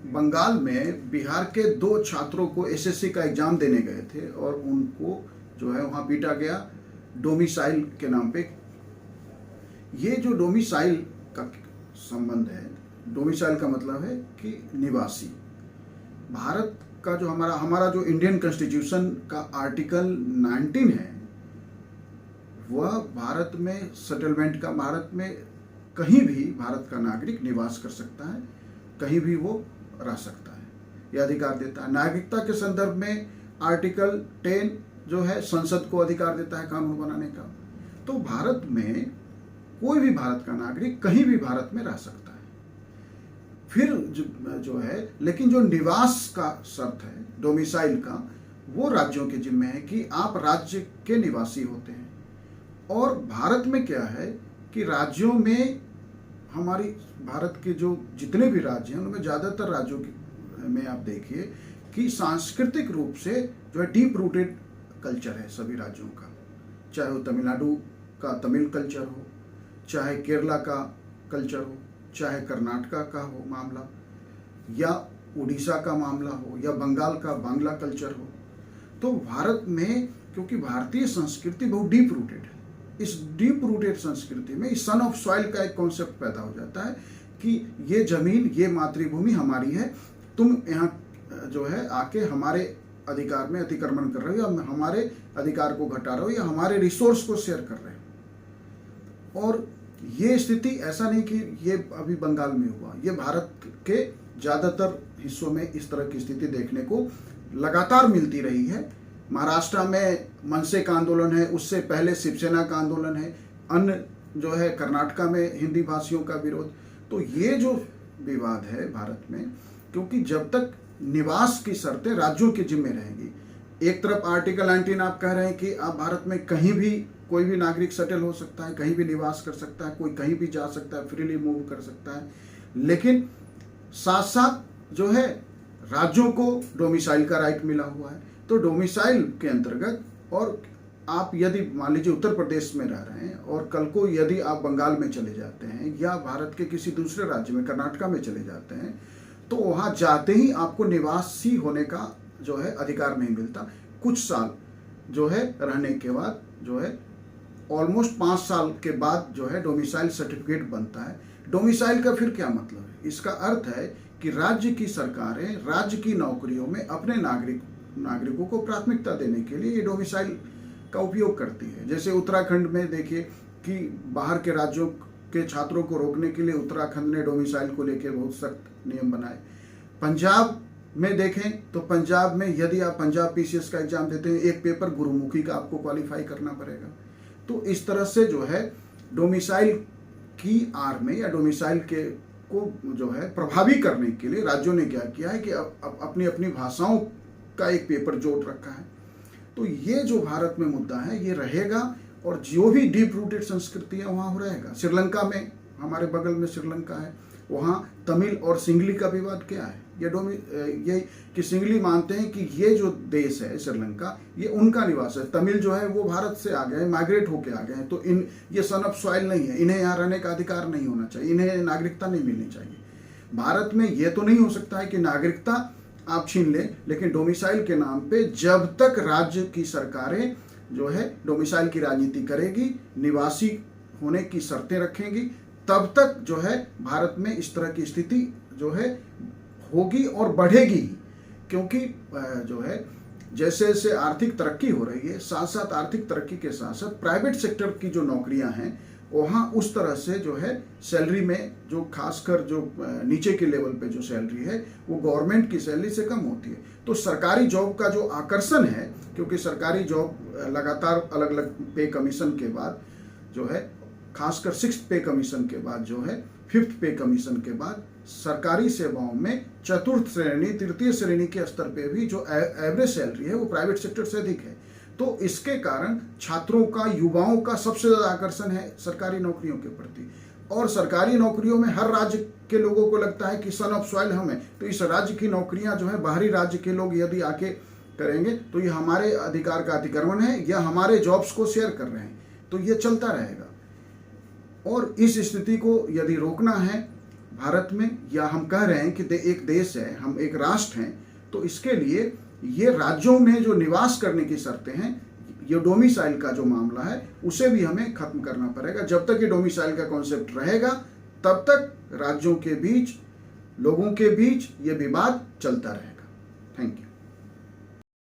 बंगाल में बिहार के 2 छात्रों को एसएससी का एग्जाम देने गए थे और उनको जो है वहाँ पीटा गया डोमिसाइल के नाम पे। ये जो डोमिसाइल का संबंध है, डोमिसाइल का मतलब है कि निवासी। भारत का जो हमारा जो इंडियन कॉन्स्टिट्यूशन का आर्टिकल 19 है, वह भारत में सेटलमेंट का, भारत में कहीं भी भारत का नागरिक निवास कर सकता है, कहीं भी वो रह सकता है, यह अधिकार देता है। नागरिकता के संदर्भ में आर्टिकल 10 जो है संसद को अधिकार देता है कानून बनाने का। तो भारत में कोई भी भारत का नागरिक कहीं भी भारत में रह सकता है। फिर जो है, लेकिन जो निवास का शर्त है डोमिसाइल का, वो राज्यों के जिम्मे है कि आप राज्य के निवासी होते हैं। और भारत में क्या है कि राज्यों में, हमारी भारत के जो जितने भी राज्य हैं उनमें ज़्यादातर राज्यों में आप देखिए कि सांस्कृतिक रूप से जो है डीप रूटेड कल्चर है सभी राज्यों का। चाहे वो तमिलनाडु का तमिल कल्चर हो, चाहे केरला का कल्चर हो, चाहे कर्नाटका का हो मामला, या उड़ीसा का मामला हो, या बंगाल का बांग्ला कल्चर हो। तो भारत में क्योंकि भारतीय संस्कृति बहुत डीप रूटेड है, इस डीप रूटेड संस्कृति में इस सन ऑफ सॉइल का एक कॉन्सेप्ट पैदा हो जाता है कि ये जमीन, ये मातृभूमि हमारी है, तुम यहाँ जो है आके हमारे अधिकार में अतिक्रमण कर रहे हो, या हमारे अधिकार को घटा रहे हो, या हमारे रिसोर्स को शेयर कर रहे हो। और ये स्थिति ऐसा नहीं कि ये अभी बंगाल में हुआ, ये भारत के ज़्यादातर हिस्सों में इस तरह की स्थिति देखने को लगातार मिलती रही है। महाराष्ट्र में मनसे का आंदोलन है, उससे पहले शिवसेना का आंदोलन है, अन्य जो है कर्नाटका में हिंदी भाषियों का विरोध। तो ये जो विवाद है भारत में, क्योंकि जब तक निवास की शर्तें राज्यों के जिम्मे रहेंगी, एक तरफ आर्टिकल 19 आप कह रहे हैं कि आप भारत में कहीं भी कोई भी नागरिक सेटल हो सकता है, कहीं भी निवास कर सकता है, कोई कहीं भी जा सकता है, फ्रीली मूव कर सकता है, लेकिन साथ साथ जो है राज्यों को डोमिसाइल का राइट मिला हुआ है। तो डोमिसाइल के अंतर्गत, और आप यदि मान लीजिए उत्तर प्रदेश में रह रहे हैं और कल को यदि आप बंगाल में चले जाते हैं या भारत के किसी दूसरे राज्य में कर्नाटका में चले जाते हैं, तो वहाँ जाते ही आपको निवासी होने का जो है अधिकार नहीं मिलता। कुछ साल जो है रहने के बाद जो है ऑलमोस्ट 5 साल के बाद जो है डोमिसाइल सर्टिफिकेट बनता है। डोमिसाइल का फिर क्या मतलब है? इसका अर्थ है कि राज्य की सरकारें राज्य की नौकरियों में अपने नागरिकों को प्राथमिकता देने के लिए ये डोमिसाइल का उपयोग करती है। जैसे उत्तराखंड में देखिए कि बाहर के राज्यों के छात्रों को रोकने के लिए उत्तराखंड ने डोमिसाइल को लेकर बहुत सख्त नियम बनाए। पंजाब में देखें तो पंजाब में यदि आप पंजाब पीसीएस का एग्जाम देते हैं, एक पेपर गुरुमुखी का आपको क्वालिफाई करना पड़ेगा। तो इस तरह से जो है डोमिसाइल की आड़ में या डोमिसाइल के को जो है प्रभावी करने के लिए राज्यों ने क्या किया है कि अपनी अपनी भाषाओं का एक पेपर जोड़ रखा है। तो ये जो भारत में मुद्दा है ये रहेगा, और जो भी डीप रूटेड संस्कृति है वहाँ हो रहेगा। श्रीलंका में, हमारे बगल में श्रीलंका है, वहाँ तमिल और सिंगली का विवाद क्या है? ये कि सिंगली मानते हैं कि ये जो देश है श्रीलंका, ये उनका निवास है। तमिल जो है वो भारत से आ गए, माइग्रेट होके आ गए हैं, तो ये सन ऑफ सॉइल नहीं है, इन्हें यहाँ रहने का अधिकार नहीं होना चाहिए, इन्हें नागरिकता नहीं मिलनी चाहिए। भारत में ये तो नहीं हो सकता है कि नागरिकता आप छीन लें, लेकिन डोमिसाइल के नाम पे जब तक राज्य की सरकारें जो है डोमिसाइल की राजनीति करेगी, निवासी होने की शर्तें रखेंगी, तब तक जो है भारत में इस तरह की स्थिति जो है होगी और बढ़ेगी। क्योंकि जो है जैसे जैसे आर्थिक तरक्की हो रही है, साथ साथ आर्थिक तरक्की के साथ साथ प्राइवेट सेक्टर की जो नौकरियां हैं वहाँ उस तरह से जो है सैलरी में जो खासकर जो नीचे के लेवल पे जो सैलरी है वो गवर्नमेंट की सैलरी से कम होती है। तो सरकारी जॉब का जो आकर्षण है, क्योंकि सरकारी जॉब लगातार अलग अलग पे कमीशन के बाद जो है, खासकर 6th पे कमीशन के बाद जो है 5th पे कमीशन के बाद सरकारी सेवाओं में 4th श्रेणी, 3य श्रेणी के स्तर पे भी जो एवरेज सैलरी है वो प्राइवेट सेक्टर से अधिक है। तो इसके कारण छात्रों का, युवाओं का सबसे ज़्यादा आकर्षण है सरकारी नौकरियों के प्रति। और सरकारी नौकरियों में हर राज्य के लोगों को लगता है कि सन ऑफ सॉइल हमें, तो इस राज्य की नौकरियां जो है बाहरी राज्य के लोग यदि आके करेंगे तो ये हमारे अधिकार का अतिक्रमण है या हमारे जॉब्स को शेयर कर रहे हैं, तो ये चलता रहेगा। और इस स्थिति को यदि रोकना है भारत में, या हम कह रहे हैं कि एक देश है, हम एक राष्ट्र हैं, तो इसके लिए ये राज्यों में जो निवास करने की शर्तें हैं, ये डोमिसाइल का जो मामला है उसे भी हमें खत्म करना पड़ेगा। जब तक ये डोमिसाइल का कॉन्सेप्ट रहेगा तब तक राज्यों के बीच, लोगों के बीच ये विवाद चलता रहेगा। Thank you.